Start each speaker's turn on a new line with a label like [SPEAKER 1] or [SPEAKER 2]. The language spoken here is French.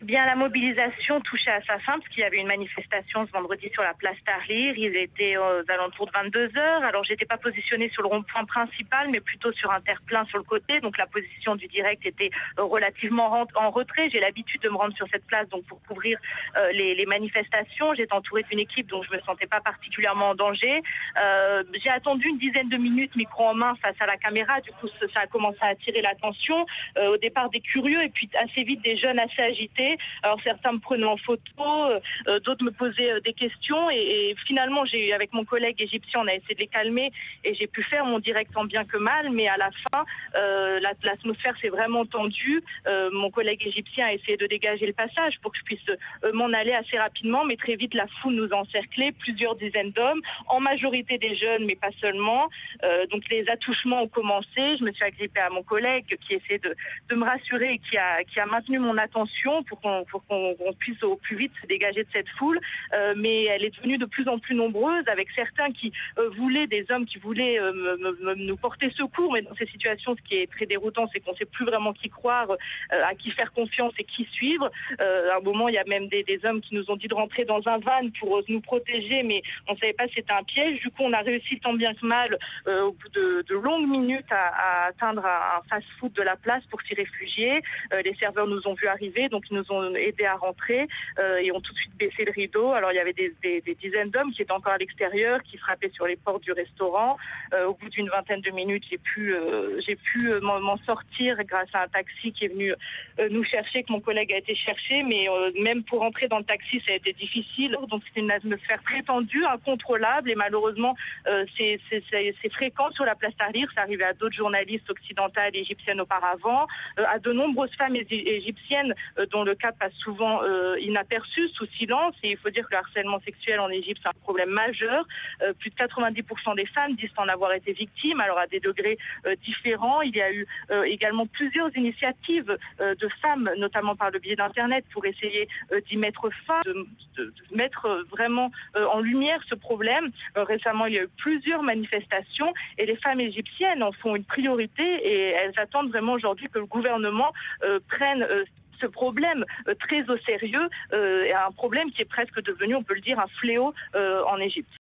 [SPEAKER 1] Bien, la mobilisation touchait à sa fin parce qu'il y avait une manifestation ce vendredi sur la place Tahrir. Ils étaient aux alentours de 22 heures. Alors, j'étais pas positionnée sur le rond-point principal, mais plutôt sur un terre-plein sur le côté. Donc, la position du direct était relativement en retrait. J'ai l'habitude de me rendre sur cette place donc pour couvrir les manifestations. J'étais entourée d'une équipe donc je me sentais pas particulièrement en danger. J'ai attendu une dizaine de minutes, micro en main, face à la caméra. Du coup, ça a commencé à attirer l'attention. Au départ, des curieux et puis assez vite des jeunes assez agités. Alors certains me prenaient en photo, d'autres me posaient des questions et finalement avec mon collègue égyptien, on a essayé de les calmer et j'ai pu faire mon direct tant bien que mal, mais à la fin, l'atmosphère s'est vraiment tendue. Mon collègue égyptien a essayé de dégager le passage pour que je puisse m'en aller assez rapidement, mais très vite la foule nous a encerclés, plusieurs dizaines d'hommes, en majorité des jeunes, mais pas seulement. Donc les attouchements ont commencé, je me suis agrippée à mon collègue qui essaie de me rassurer et qui a maintenu mon attention pour qu'on puisse au plus vite se dégager de cette foule, mais elle est devenue de plus en plus nombreuse avec certains qui voulaient, des hommes qui voulaient nous porter secours, mais dans ces situations, ce qui est très déroutant, c'est qu'on ne sait plus vraiment qui croire, à qui faire confiance et qui suivre. À un moment, il y a même des hommes qui nous ont dit de rentrer dans un van pour nous protéger, mais on ne savait pas si c'était un piège. Du coup, on a réussi tant bien que mal, au bout de longues minutes, à atteindre un fast-food de la place pour s'y réfugier. Les serveurs nous ont vus arriver, donc ils nous ont aidés à rentrer et ont tout de suite baissé le rideau. Alors il y avait des dizaines d'hommes qui étaient encore à l'extérieur, qui frappaient sur les portes du restaurant. Au bout d'une vingtaine de minutes, j'ai pu m'en sortir grâce à un taxi qui est venu nous chercher, que mon collègue a été chercher, mais même pour entrer dans le taxi, ça a été difficile. Donc c'est une atmosphère très tendue, incontrôlable, et malheureusement c'est fréquent sur la place Tahrir. Ça arrivait à d'autres journalistes occidentales et égyptiennes auparavant, à de nombreuses femmes égyptiennes dont le cas passe souvent inaperçu, sous silence. Et il faut dire que le harcèlement sexuel en Égypte, c'est un problème majeur. Plus de 90% des femmes disent en avoir été victimes, alors à des degrés différents. Il y a eu également plusieurs initiatives de femmes, notamment par le biais d'Internet, pour essayer d'y mettre fin, de mettre vraiment en lumière ce problème. Récemment, il y a eu plusieurs manifestations et les femmes égyptiennes en font une priorité et elles attendent vraiment aujourd'hui que le gouvernement prenne ce problème très au sérieux, un problème qui est presque devenu, on peut le dire, un fléau en Égypte.